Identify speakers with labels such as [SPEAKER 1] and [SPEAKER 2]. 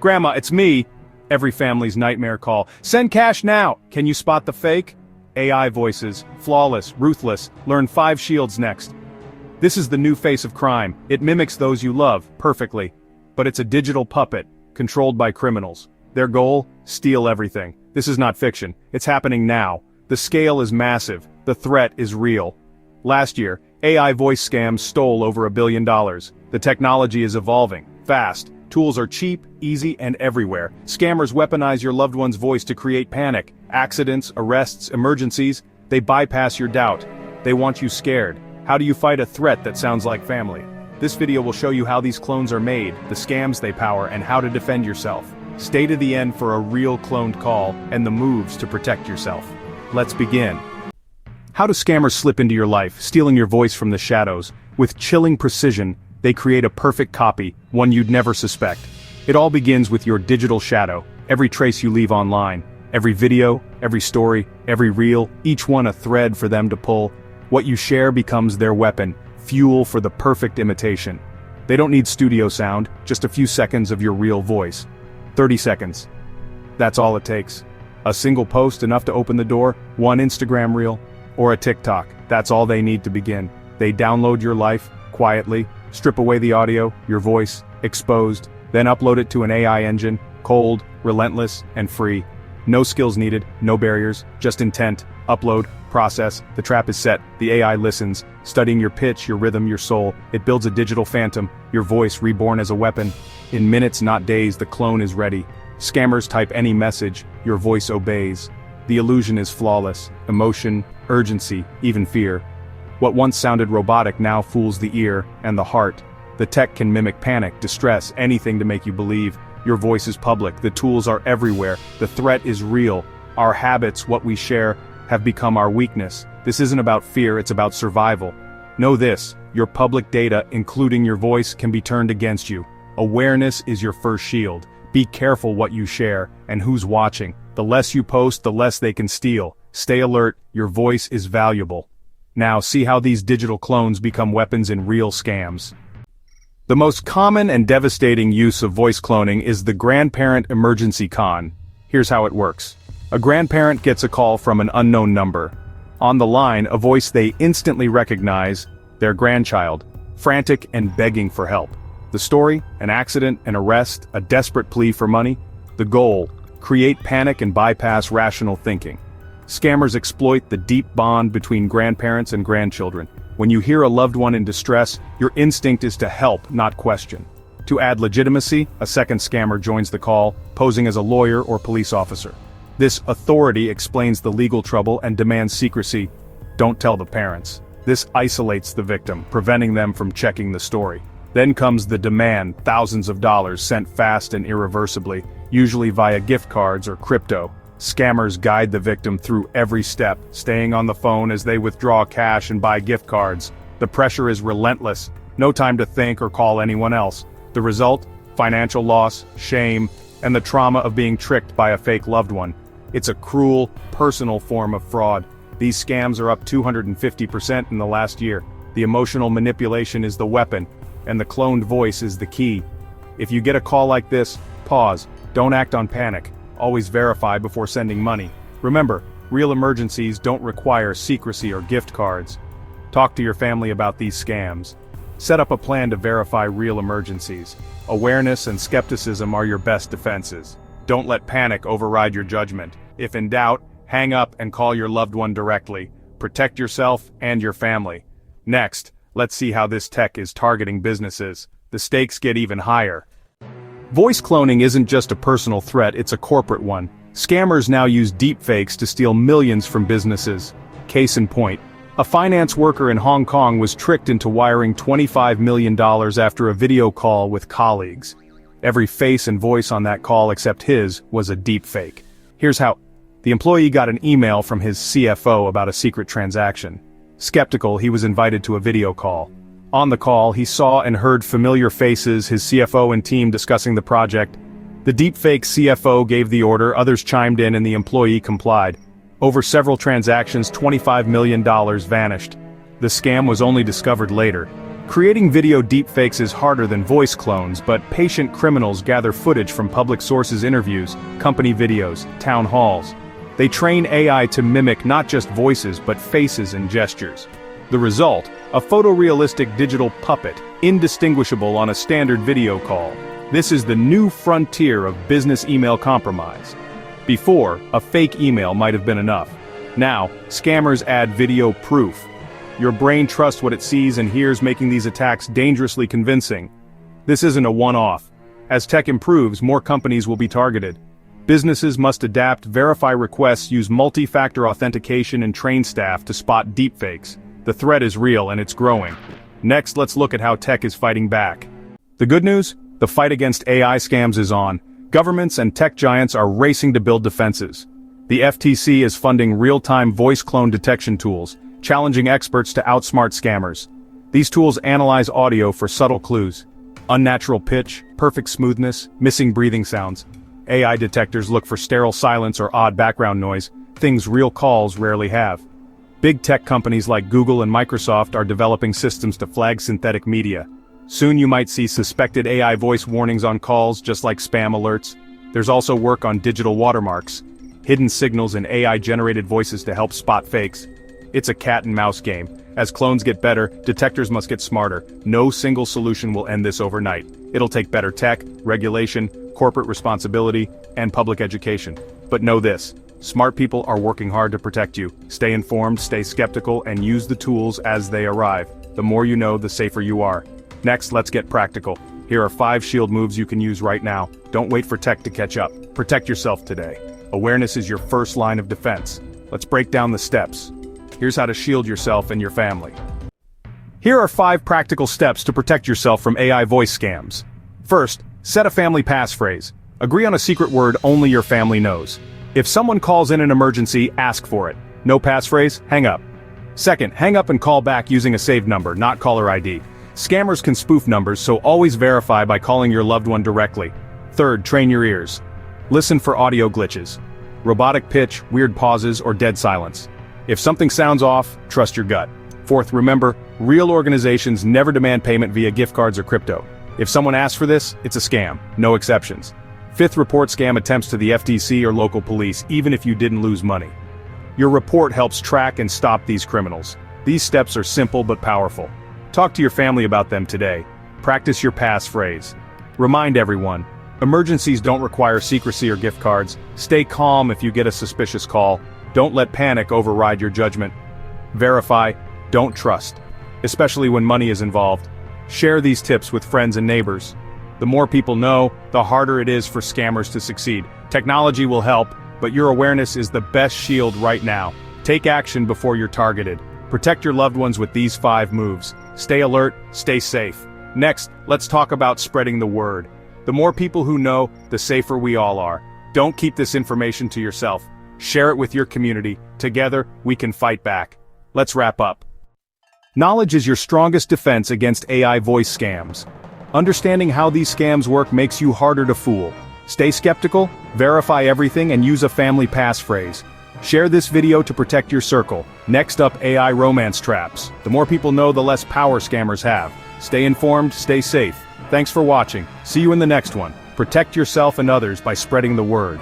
[SPEAKER 1] Grandma, it's me. Every family's nightmare call. Send cash now. Can you spot the fake? AI voices, flawless, ruthless. Learn 5 shields next. This is the new face of crime. It mimics those you love, perfectly. But it's a digital puppet, controlled by criminals. Their goal? Steal everything. This is not fiction. It's happening now. The scale is massive. The threat is real. Last year, AI voice scams stole over $1 billion. The technology is evolving, fast. Tools are cheap, easy, and everywhere. Scammers weaponize your loved one's voice to create panic. Accidents, arrests, emergencies, they bypass your doubt. They want you scared. How do you fight a threat that sounds like family? This video will show you how these clones are made, the scams they power, and how to defend yourself. Stay to the end for a real cloned call and the moves to protect yourself. Let's begin. How do scammers slip into your life, stealing your voice from the shadows? With chilling precision, they create a perfect copy, one you'd never suspect. It all begins with your digital shadow, every trace you leave online, every video, every story, every reel, each one a thread for them to pull. What you share becomes their weapon, fuel for the perfect imitation. They don't need studio sound, just a few seconds of your real voice. 30 seconds. That's all it takes. A single post enough to open the door, one Instagram reel, or a TikTok. That's all they need to begin. They download your life, quietly, strip away the audio, your voice, exposed, then upload it to an AI engine, cold, relentless, and free. No skills needed, no barriers, just intent, upload, process, the trap is set, the AI listens, studying your pitch, your rhythm, your soul. It builds a digital phantom, your voice reborn as a weapon. In minutes, not days, the clone is ready. Scammers type any message, your voice obeys. The illusion is flawless, emotion, urgency, even fear. What once sounded robotic now fools the ear and the heart. The tech can mimic panic, distress, anything to make you believe. Your voice is public, the tools are everywhere, the threat is real. Our habits, what we share, have become our weakness. This isn't about fear, it's about survival. Know this, your public data, including your voice, can be turned against you. Awareness is your first shield. Be careful what you share, and who's watching. The less you post, the less they can steal. Stay alert, your voice is valuable. Now see how these digital clones become weapons in real scams. The most common and devastating use of voice cloning is the grandparent emergency con. Here's how it works. A grandparent gets a call from an unknown number. On the line, a voice they instantly recognize, their grandchild, frantic and begging for help. The story, an accident, an arrest, a desperate plea for money. The goal, create panic and bypass rational thinking. Scammers exploit the deep bond between grandparents and grandchildren. When you hear a loved one in distress, your instinct is to help, not question. To add legitimacy, a second scammer joins the call, posing as a lawyer or police officer. This authority explains the legal trouble and demands secrecy. Don't tell the parents. This isolates the victim, preventing them from checking the story. Then comes the demand, thousands of dollars sent fast and irreversibly, usually via gift cards or crypto. Scammers guide the victim through every step, staying on the phone as they withdraw cash and buy gift cards. The pressure is relentless, no time to think or call anyone else. The result? Financial loss, shame, and the trauma of being tricked by a fake loved one. It's a cruel, personal form of fraud. These scams are up 250% in the last year. The emotional manipulation is the weapon, and the cloned voice is the key. If you get a call like this, pause, don't act on panic. Always verify before sending money. Remember, real emergencies don't require secrecy or gift cards. Talk to your family about these scams. Set up a plan to verify real emergencies. Awareness and skepticism are your best defenses. Don't let panic override your judgment. If in doubt, hang up and call your loved one directly. Protect yourself and your family. Next, let's see how this tech is targeting businesses. The stakes get even higher. Voice cloning isn't just a personal threat, it's a corporate one. Scammers now use deepfakes to steal millions from businesses. Case in point, a finance worker in Hong Kong was tricked into wiring $25 million after a video call with colleagues. Every face and voice on that call except his was a deepfake. Here's how. The employee got an email from his CFO about a secret transaction. Skeptical, he was invited to a video call. On the call, he saw and heard familiar faces, his CFO and team discussing the project. The deepfake CFO gave the order, others chimed in, and the employee complied. Over several transactions, $25 million vanished. The scam was only discovered later. Creating video deepfakes is harder than voice clones, but patient criminals gather footage from public sources' interviews, company videos, town halls. They train AI to mimic not just voices but faces and gestures. The result, a photorealistic digital puppet, indistinguishable on a standard video call. This is the new frontier of business email compromise. Before, a fake email might have been enough. Now, scammers add video proof. Your brain trusts what it sees and hears, making these attacks dangerously convincing. This isn't a one-off. As tech improves, more companies will be targeted. Businesses must adapt, verify requests, use multi-factor authentication and train staff to spot deepfakes. The threat is real and it's growing. Next, let's look at how tech is fighting back. The good news? The fight against AI scams is on. Governments and tech giants are racing to build defenses. The FTC is funding real-time voice clone detection tools, challenging experts to outsmart scammers. These tools analyze audio for subtle clues. Unnatural pitch, perfect smoothness, missing breathing sounds. AI detectors look for sterile silence or odd background noise, things real calls rarely have. Big tech companies like Google and Microsoft are developing systems to flag synthetic media. Soon you might see suspected AI voice warnings on calls, just like spam alerts. There's also work on digital watermarks, hidden signals in AI-generated voices to help spot fakes. It's a cat-and-mouse game. As clones get better, detectors must get smarter. No single solution will end this overnight. It'll take better tech, regulation, corporate responsibility, and public education. But know this, smart people are working hard to protect you. Stay informed, stay skeptical, and use the tools as they arrive. The more you know, the safer you are. Next, let's get practical. Here are 5 shield moves you can use right now. Don't wait for tech to catch up. Protect yourself today. Awareness is your first line of defense. Let's break down the steps. Here's how to shield yourself and your family. Here are 5 practical steps to protect yourself from AI voice scams. First, set a family passphrase. Agree on a secret word only your family knows. If someone calls in an emergency, ask for it. No passphrase? Hang up. Second, hang up and call back using a saved number, not caller ID. Scammers can spoof numbers, so always verify by calling your loved one directly. Third, train your ears. Listen for audio glitches. Robotic pitch, weird pauses, or dead silence. If something sounds off, trust your gut. Fourth, remember, real organizations never demand payment via gift cards or crypto. If someone asks for this, it's a scam, no exceptions. Fifth, report scam attempts to the FTC or local police, even if you didn't lose money. Your report helps track and stop these criminals. These steps are simple but powerful. Talk to your family about them today. Practice your passphrase. Remind everyone, emergencies don't require secrecy or gift cards. Stay calm if you get a suspicious call. Don't let panic override your judgment. Verify, don't trust, especially when money is involved. Share these tips with friends and neighbors. The more people know, the harder it is for scammers to succeed. Technology will help, but your awareness is the best shield right now. Take action before you're targeted. Protect your loved ones with these 5 moves. Stay alert, stay safe. Next, let's talk about spreading the word. The more people who know, the safer we all are. Don't keep this information to yourself. Share it with your community. Together, we can fight back. Let's wrap up. Knowledge is your strongest defense against AI voice scams. Understanding how these scams work makes you harder to fool. Stay skeptical, verify everything, and use a family passphrase. Share this video to protect your circle. Next up, AI romance traps. The more people know, the less power scammers have. Stay informed, stay safe. Thanks for watching. See you in the next one. Protect yourself and others by spreading the word.